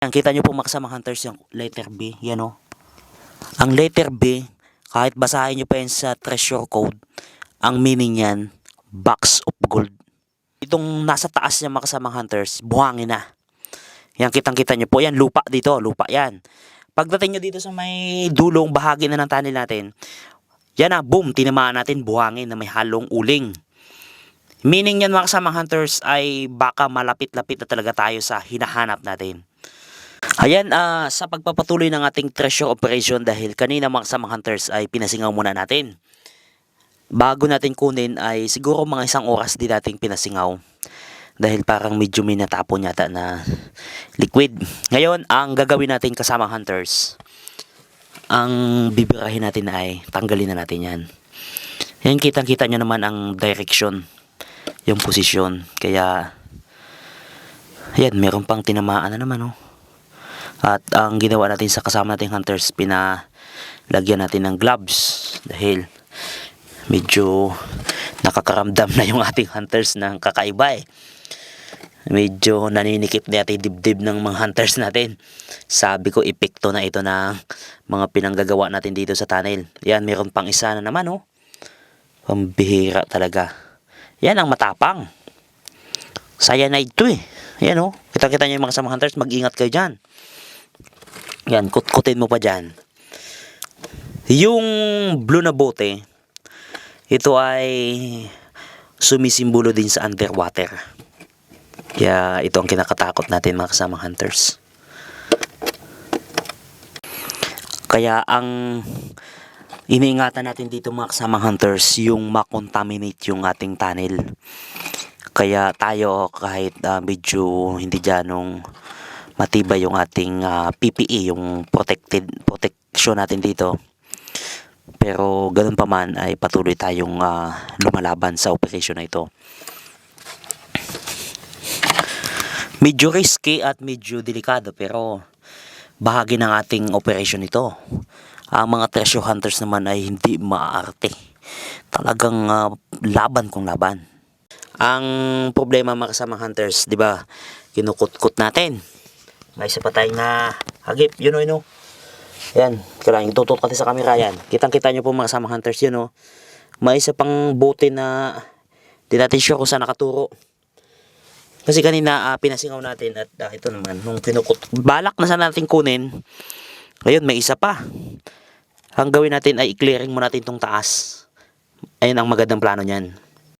Yan, kita nyo po mga kasamang hunters yung letter B. Yan o. Ang letter B, kahit basahin nyo pa yan sa treasure code, ang meaning yan, box of gold. Itong nasa taas niya mga kasamang hunters, buhangin na. Yan, kitang-kita nyo po. Yan, lupa dito. Lupa yan. Pagdating nyo dito sa may dulong bahagi na ng tunnel natin, yan na, boom, tinamaan natin buhangin na may halong uling. Meaning yan mga kasamang hunters ay baka malapit-lapit na talaga tayo sa hinahanap natin. Ayan, sa pagpapatuloy ng ating treasure operation dahil kanina mga kasamang hunters ay pinasingaw muna natin. Bago natin kunin ay siguro mga 1 oras din nating pinasingaw. Dahil parang medyo may natapon yata na liquid. Ngayon, ang gagawin natin kasamang hunters, ang bibirahin natin ay tanggalin na natin yan. Yan, kitang-kita nyo naman ang direction, yung posisyon. Kaya, yan, meron pang tinamaan na naman, oh. At ang ginawa natin sa kasama nating hunters, pinalagyan natin ng gloves dahil medyo nakakaramdam na yung ating hunters ng kakaiba eh. Medyo naninikip na ating dibdib ng mga hunters natin. Sabi ko, epekto na ito ng mga pinanggagawa natin dito sa tunnel. Yan, meron pang isa na naman, oh. Pambihira talaga. Yan ang matapang. Cyanide to eh. Yan, oh. Kita-kita nyo yung mga kasama hunters, mag-ingat kayo dyan. Yan, kut-kutin mo pa dyan. Yung blue na bote, ito ay sumisimbolo din sa underwater. Kaya ito ang kinakatakot natin mga kasamang hunters. Kaya ang iniingatan natin dito mga kasamang hunters, yung makontaminate yung ating tunnel. Kaya tayo kahit medyo hindi dyanong matibay yung ating PPE, yung protection natin dito. Pero ganun pa man ay patuloy tayong lumalaban sa operation na ito. Medyo risky at medyo delikado pero bahagi ng ating operation ito. Ang mga treasure hunters naman ay hindi maaarte. Talagang laban kung laban. Ang problema mga kasamang hunters, di ba, kinukut-kut natin. May isa pa tayong na hagip, yun o, yun o. Yan, kailangan itutot natin sa camera yan. Kitang-kita nyo po mga kasamang hunters, yun o. May isa pang bote na di natin sure kung saan nakaturo. Kasi kanina pinasingaw natin at ito naman, nung kinukut, balak na sana natin kunin. Ngayon, may isa pa. Ang gawin natin ay i-clearing mo natin itong taas. Ayun ang magandang plano niyan.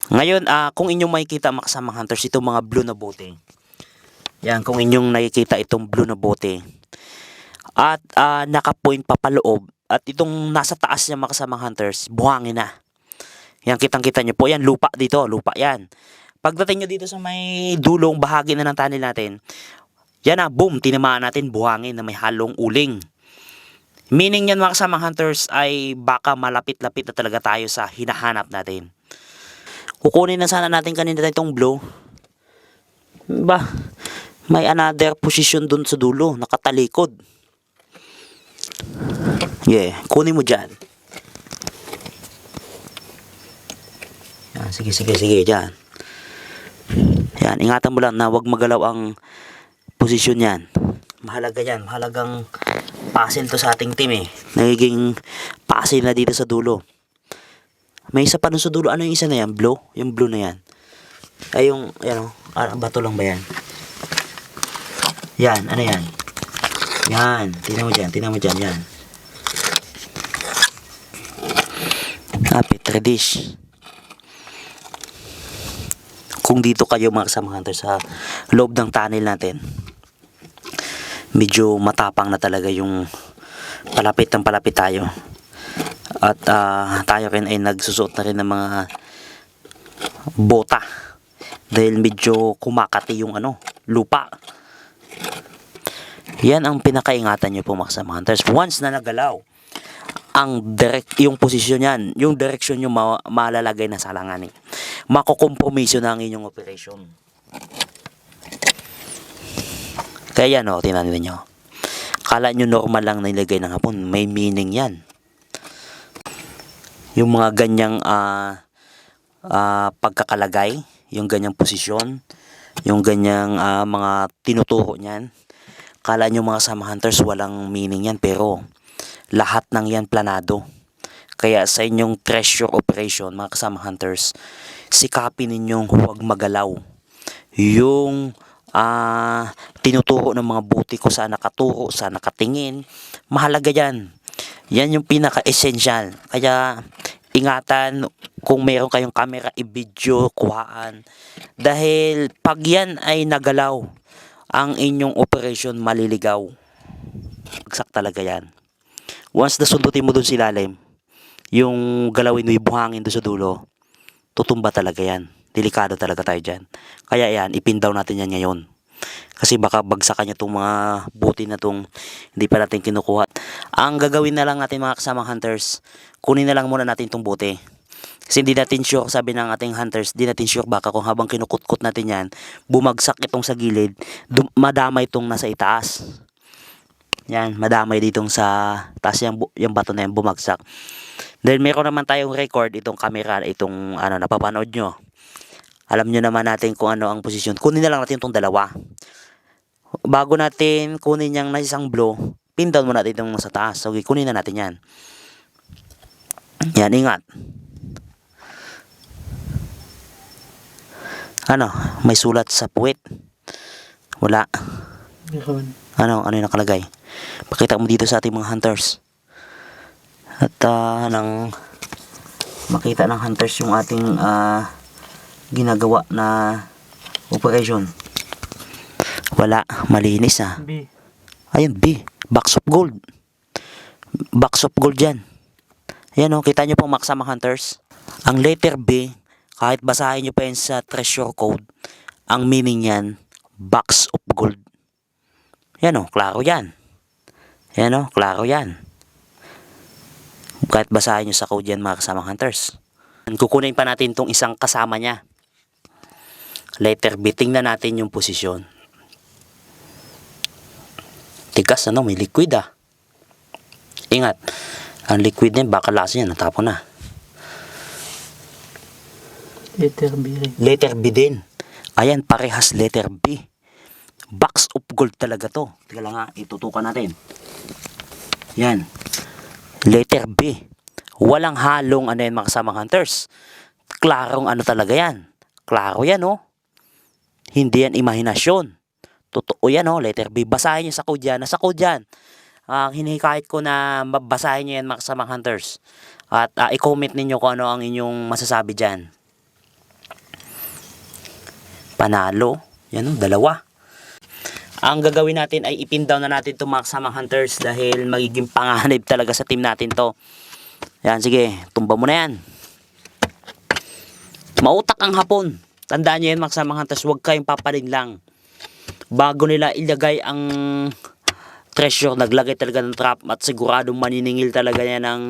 Ngayon, kung inyong makikita mga kasamang hunters, itong mga blue na bote. Yan, kung inyong nakikita itong blue na bote. At naka-point pa paloob. At itong nasa taas niya mga kasamang hunters, buhangin na. Yan, kitang-kita nyo po. Yan, lupa dito. Lupa yan. Pagdating nyo dito sa may dulong bahagi na ng tunnel natin, yan na, boom, tinamaan natin buhangin na may halong uling. Meaning yan mga kasamang hunters ay baka malapit-lapit na talaga tayo sa hinahanap natin. Kukunin na sana natin kanina itong blue. Ba, may another position dun sa dulo, nakatalikod. Yeah, kunin mo dyan. Yan, sige, dyan. Yan, ingatan mo lang na wag magalaw ang posisyon yan. Mahalaga yan, mahalagang puzzle to sa ating team eh. Nagiging puzzle na dito sa dulo. May isa pa dun sa dulo, ano yung isa na yan? Blue? Yung blue na yan. Ay yung, yan o, bato lang ba yan? Yan, ano yan? Yan, tingnan mo dyan, yan. Petri dish. Kung dito kayo mga kasamang hunters sa loob ng tunnel natin, medyo matapang na talaga yung palapit tayo. At tayo rin ay nagsusuot na rin ng mga bota dahil medyo kumakati yung lupa. Yan ang pinakaingatan nyo po mga kasamang hunters. Once na nagalaw yung posisyon yan, yung direction nyo malalagay na sa langanin. Makukompromiso na ang inyong operation. Kaya yan o, tingnan nyo. Kala nyo normal lang na ilagay ng hapon, may meaning yan. Yung mga ganyang pagkakalagay, yung ganyang posisyon, yung ganyang mga tinuturo niyan, Kala nyo mga kasama hunters walang meaning yan, pero lahat ng yan planado. Kaya sa inyong treasure operation mga kasama hunters, sikapin ninyong huwag magalaw. Yung tinuturo ng mga buti ko saan nakaturo, saan nakatingin, mahalaga yan. Yan yung pinaka-essential. Kaya ingatan kung meron kayong camera, i-video, kuhaan. Dahil pag yan ay nagalaw, ang inyong operation maliligaw. Bagsak talaga yan. Once na sundutin mo dun si ilalim, yung galawin mo yung buhangin doon sa dulo, tutumba talaga yan. Delikado talaga tayo dyan. Kaya yan, ipin-down natin yan ngayon. Kasi baka bagsakan niya itong mga buti na itong hindi pa natin kinukuha. Ang gagawin na lang natin mga kasamang hunters, kunin na lang muna natin itong buti. Kasi hindi natin sure, sabi ng ating hunters, hindi natin sure baka kung habang kinukutkot natin yan, bumagsak itong sa gilid, madamay itong nasa itaas. Yan, madamay ditong sa taas yung bato na yan, bumagsak. Dahil meron naman tayong record, itong camera, itong napapanood nyo. Alam nyo naman natin kung ano ang posisyon. Kunin na lang natin itong dalawa. Bago natin kunin yung isang blow, pin down mo natin itong nasa taas. Okay, kunin na natin yan. Yan, ingat. May sulat sa puwit. Wala. Ano yung nakalagay? Pakita mo dito sa ating mga hunters. At nang makita ng hunters yung ating ginagawa na operation. Wala, malinis B. Ayun, B. Box of gold. Box of gold yan. Ayan kita nyo pong mga hunters. Ang letter B, kahit basahin nyo pa yan sa treasure code, ang meaning yan, box of gold. Yan klaro yan. Yan klaro yan. Kahit basahin nyo sa code yan mga kasamang hunters. Kukunin pa natin itong isang kasama niya. Letter B, tingnan natin yung posisyon. Tigas may liquid Ingat. Ang liquid na yun, baka lasa niya, natapon na. Letter B rin. Letter B din. Ayan, parehas letter B. Box of gold talaga to. Teka lang itutukan natin. Yan. Letter B. Walang halong yan mga kasamang hunters. Klarong talaga yan. Klaro yan Hindi yan imahinasyon. Totoo yan letter B. Basahin nyo sa code yan. Nasa code yan. Hinihikayat ko na basahin nyo yan mga kasamang hunters. At i-comment ninyo kung ano ang inyong masasabi dyan. Panalo. Yan dalawa. Ang gagawin natin ay ipin down na natin itong mga kasamang hunters dahil magiging panganib talaga sa team natin to. Yan, sige. Tumba mo na yan. Mautak ang hapon. Tandaan nyo yan mga kasamang hunters, huwag kayong papaling lang. Bago nila ilagay ang treasure, naglagay talaga ng trap at siguradong maniningil talaga yan ng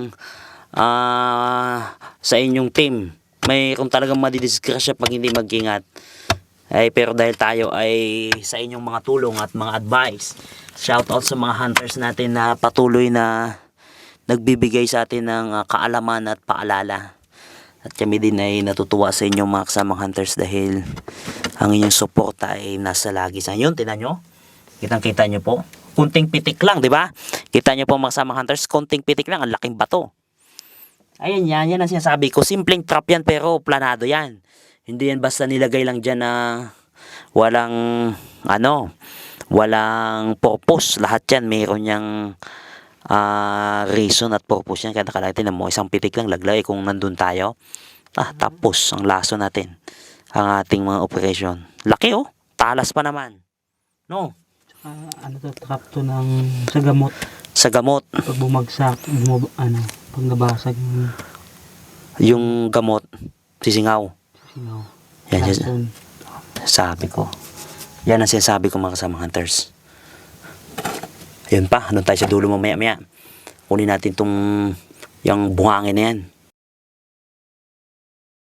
sa inyong team. Mayroon talagang madidisgrasya pag hindi mag-ingat. Pero dahil tayo ay sa inyong mga tulong at mga advice, shout out sa mga hunters natin na patuloy na nagbibigay sa atin ng kaalaman at paalala. At kami din ay natutuwa sa inyong mga kasamang hunters dahil ang inyong suporta ay nasa lagi sa inyo. Tingnan nyo. Kitang-kita nyo po. Kunting pitik lang, di ba? Kita nyo po mga kasamang hunters, kunting pitik lang, ang laking bato. Ayan yan ang sinasabi ko. Simpleng trap yan pero planado yan. Hindi yan basta nilagay lang dyan na walang walang purpose. Lahat yan mayroon yang reason at purpose yan. Kaya nakalagay mo isang pitik lang laglay kung nandun tayo. Tapos ang laso natin ang ating mga operation. Laki talas pa naman. No? Trap to ng sa gamot. Sa gamot. Pag bumagsak, pag nabasag yung gamot, sisingaw. Yan sabi ko. Yan ang sinasabi ko mga kasamang hunters. Ayun pa, tayo sa dulo mamaya-maya. Kunin natin yung buhangin na yan.